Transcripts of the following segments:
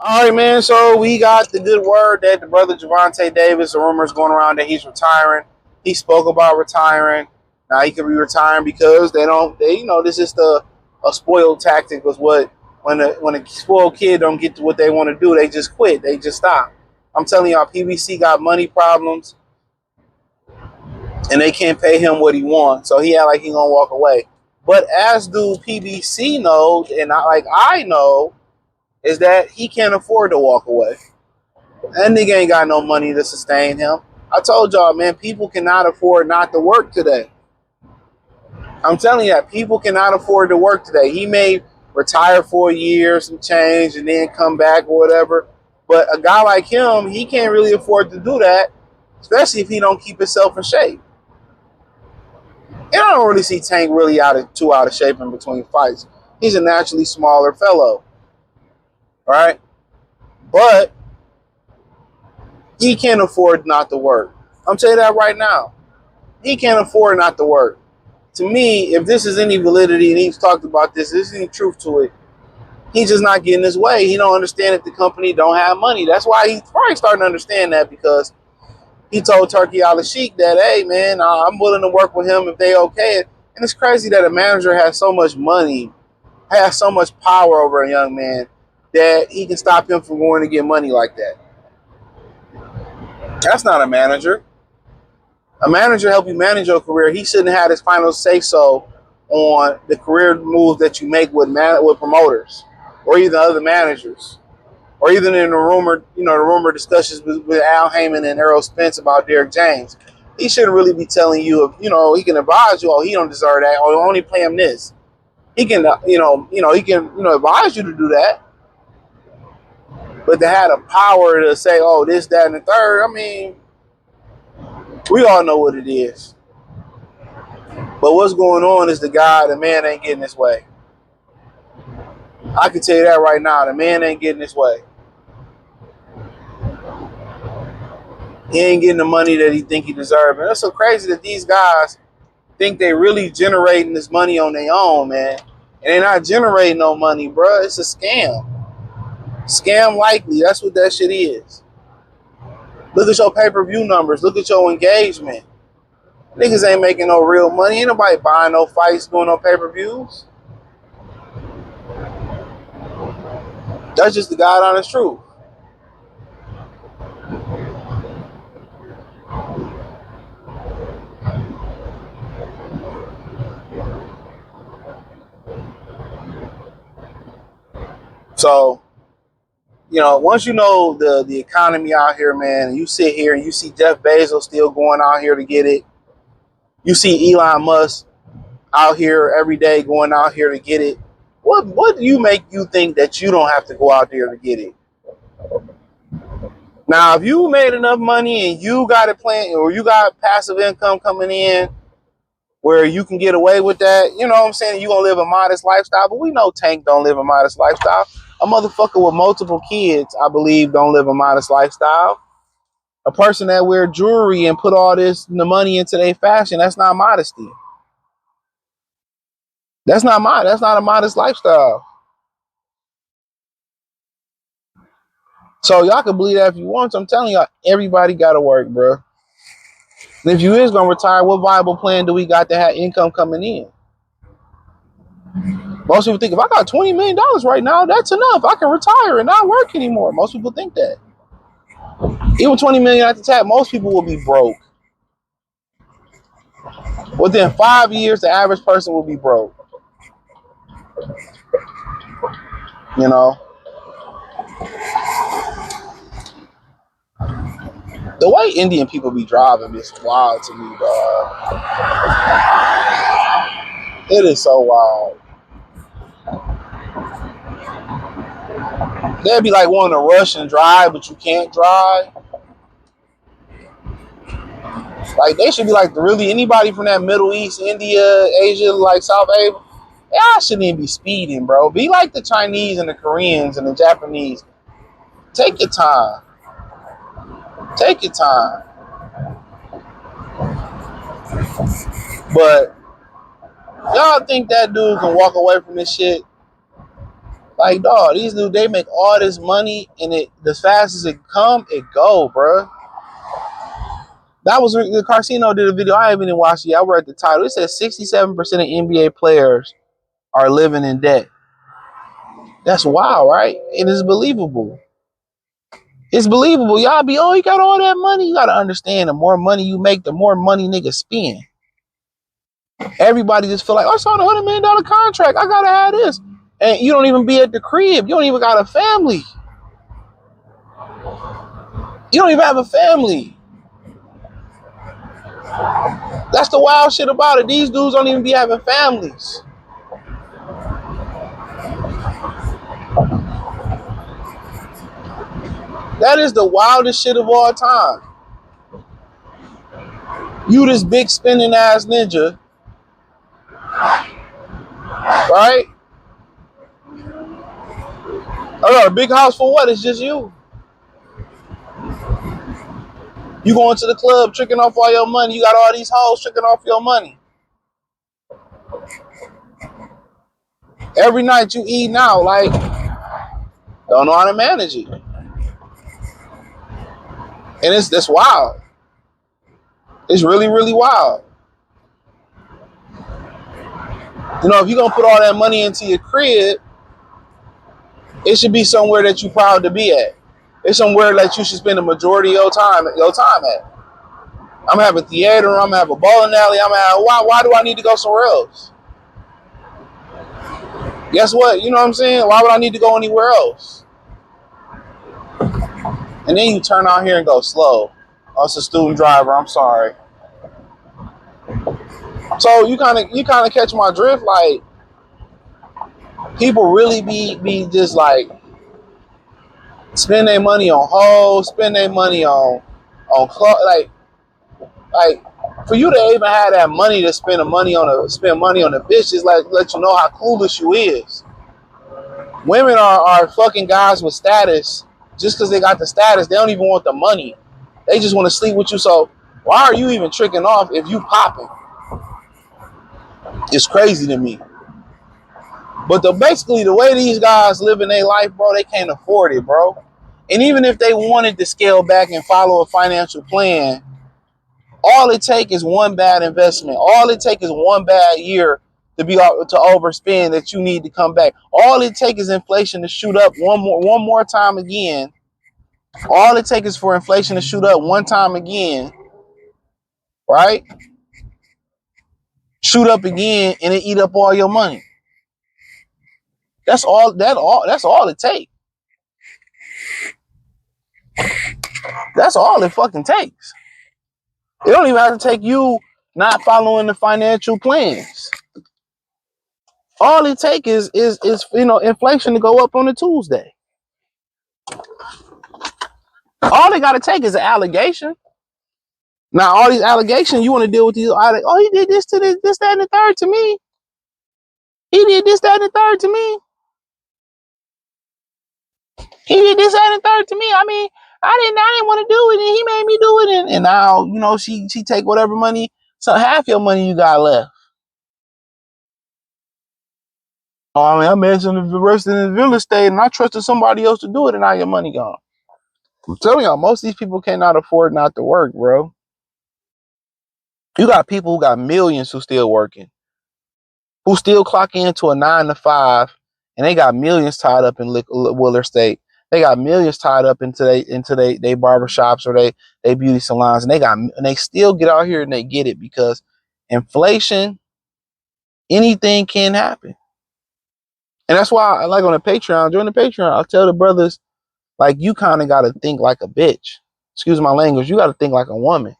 All right, man. So we got the good word that the brother Gervonta Davis, the rumors going around that he's retiring. He spoke about retiring. Now he could be retiring because this is a spoiled tactic. Was what when a spoiled kid don't get to what they want to do, they just quit. They just stop. I'm telling y'all, PBC got money problems, and they can't pay him what he wants. So he act like he gonna walk away. But as do PBC knows, and I know, is that he can't afford to walk away. That nigga ain't got no money to sustain him. I told y'all, man, people cannot afford not to work today. I'm telling you that people cannot afford to work today. He may retire for a year, some change, and then come back or whatever. But a guy like him, he can't really afford to do that, especially if he don't keep himself in shape. And I don't really see Tank really too out of shape in between fights. He's a naturally smaller fellow. Right? But he can't afford not to work. I'm telling you that right now. He can't afford not to work. To me, if this is any validity, and he's talked about this, there's any truth to it, he's just not getting his way. He don't understand that the company don't have money. That's why he's probably starting to understand that, because he told Turkey Al-Sheikh that, hey, man, I'm willing to work with him if they okay it. And it's crazy that a manager has so much money, has so much power over a young man, that he can stop him from going to get money like that. That's not a manager. A manager help you manage your career. He shouldn't have had his final say-so on the career moves that you make with promoters, or even other managers, or even in the rumor discussions with Al Heyman and Errol Spence about Derrick James. He shouldn't really be telling you, he can advise you, oh, he don't deserve that, or only pay him this. He can, he can, advise you to do that. But to have the power to say, oh, this, that, and the third, I mean, we all know what it is. But what's going on is the man ain't getting his way. I can tell you that right now. The man ain't getting his way. He ain't getting the money that he think he deserves. And it's so crazy that these guys think they really generating this money on their own, man. And they're not generating no money, bro. It's a scam. Scam likely. That's what that shit is. Look at your pay-per-view numbers. Look at your engagement. Niggas ain't making no real money. Ain't nobody buying no fights, doing no pay-per-views. That's just the God honest truth. So, once you know the economy out here, man, and you sit here and you see Jeff Bezos still going out here to get it. You see Elon Musk out here every day going out here to get it. What do you make you think that you don't have to go out there to get it? Now, if you made enough money and you got it playing, or you got passive income coming in where you can get away with that, you know what I'm saying? You're going to live a modest lifestyle. But we know Tank don't live a modest lifestyle. A motherfucker with multiple kids, I believe, don't live a modest lifestyle. A person that wear jewelry and put all the money into their fashion, that's not modesty. That's not a modest lifestyle. So y'all can believe that if you want to. I'm telling y'all, everybody got to work, bro. And if you is going to retire, what viable plan do we got to have income coming in? Most people think, if I got $20 million right now, that's enough. I can retire and not work anymore. Most people think that. Even $20 million at the tap, most people will be broke. Within 5 years, the average person will be broke. You know? The way Indian people be driving is wild to me, dog. It is so wild. They'd be like wanting to rush and drive, but you can't drive. Like, they should be like, really, anybody from that Middle East, India, Asia, like South Asia, y'all shouldn't even be speeding, bro. Be like the Chinese and the Koreans and the Japanese. Take your time. Take your time. But y'all think that dude can walk away from this shit? Like, dog, these dudes, they make all this money, and it as fast as it come, it go, bro. That was the Carcino did a video. I haven't even watched it yet. I read the title. It says 67% of NBA players are living in debt. That's wild, right? It is believable. It's believable. Y'all be, oh, you got all that money. You got to understand, the more money you make, the more money niggas spend. Everybody just feel like, oh, I signed $100 million contract. I got to have this. And you don't even be at the crib. You don't even got a family. You don't even have a family. That's the wild shit about it. These dudes don't even be having families. That is the wildest shit of all time. You this big spending ass ninja, right? I got a big house for what? It's just you. You going to the club, tricking off all your money. You got all these hoes tricking off your money. Every night you eat now, like, don't know how to manage it. And it's wild. It's really, really wild. You know, if you're gonna put all that money into your crib, it should be somewhere that you're proud to be at. It's somewhere that you should spend the majority of your time at. I'm gonna have a theater, I'm gonna have a bowling alley, why do I need to go somewhere else? Guess what? You know what I'm saying? Why would I need to go anywhere else? And then you turn out here and go slow. Oh, it's a student driver, I'm sorry. So you kinda catch my drift, like people really be just like spend their money on hoes, spend their money on like for you to even have that money to spend money on the bitches, like let you know how clueless you is. Women are fucking guys with status just because they got the status. They don't even want the money. They just want to sleep with you. So why are you even tricking off if you popping? It's crazy to me. But basically the way these guys live in their life, bro, they can't afford it, bro. And even if they wanted to scale back and follow a financial plan, all it takes is one bad investment. All it takes is one bad year to overspend that you need to come back. All it takes is inflation to shoot up one more time again. All it takes is for inflation to shoot up one time again, right? Shoot up again and it eat up all your money. That's all it takes. That's all it fucking takes. It don't even have to take you not following the financial plans. All it takes is inflation to go up on a Tuesday. All they gotta take is an allegation. Now all these allegations, you want to deal with these? Oh, he did this to this, that, and the third to me. He did this, that, and the third to me. He did this, that, and the third to me. I mean, I didn't want to do it, and he made me do it. And now, she take whatever money, so half your money you got left. Oh, I mean, I mentioned the rest of the real estate, and I trusted somebody else to do it, and now your money gone. I'm telling y'all, most of these people cannot afford not to work, bro. You got people who got millions who still working, who still clock into a 9 to 5, and they got millions tied up in Willer State. They got millions tied up into they barbershops or they beauty salons, and they still get out here and they get it because inflation, anything can happen. And that's why I like on the Patreon, join the Patreon, I'll tell the brothers, like, you kind of got to think like a bitch. Excuse my language. You got to think like a woman.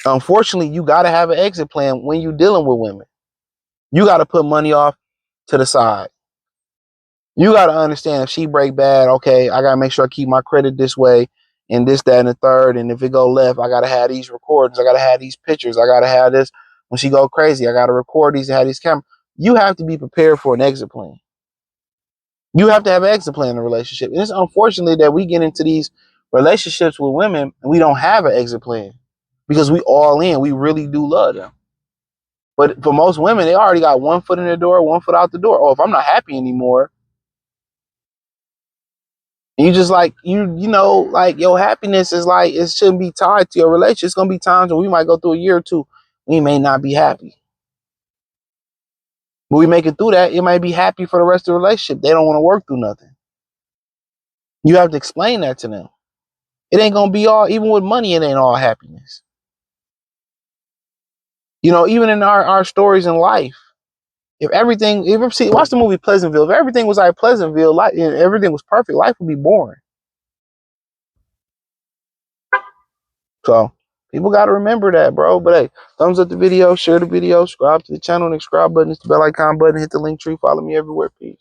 Unfortunately, you got to have an exit plan when you're dealing with women. You got to put money off to the side. You got to understand if she break bad, okay, I got to make sure I keep my credit this way and this, that, and the third. And if it go left, I got to have these recordings. I got to have these pictures. I got to have this. When she go crazy, I got to record these and have these cameras. You have to be prepared for an exit plan. You have to have an exit plan in a relationship. And it's unfortunately that we get into these relationships with women and we don't have an exit plan. because we all in. We really do love them. But for most women, they already got one foot in the door, one foot out the door. Oh, if I'm not happy anymore, and you just like you know, like your happiness is like it shouldn't be tied to your relationship. It's gonna be times when we might go through a year or two, we may not be happy. But we make it through that, it might be happy for the rest of the relationship. They don't want to work through nothing. You have to explain that to them. It ain't gonna be all, even with money, it ain't all happiness. You know, even in our stories in life, if everything, if you see, watch the movie Pleasantville. If everything was like Pleasantville, like everything was perfect, life would be boring. So people got to remember that, bro. But hey, thumbs up the video, share the video, subscribe to the channel, and the subscribe button, hit the bell icon button, hit the link tree, follow me everywhere. Peace.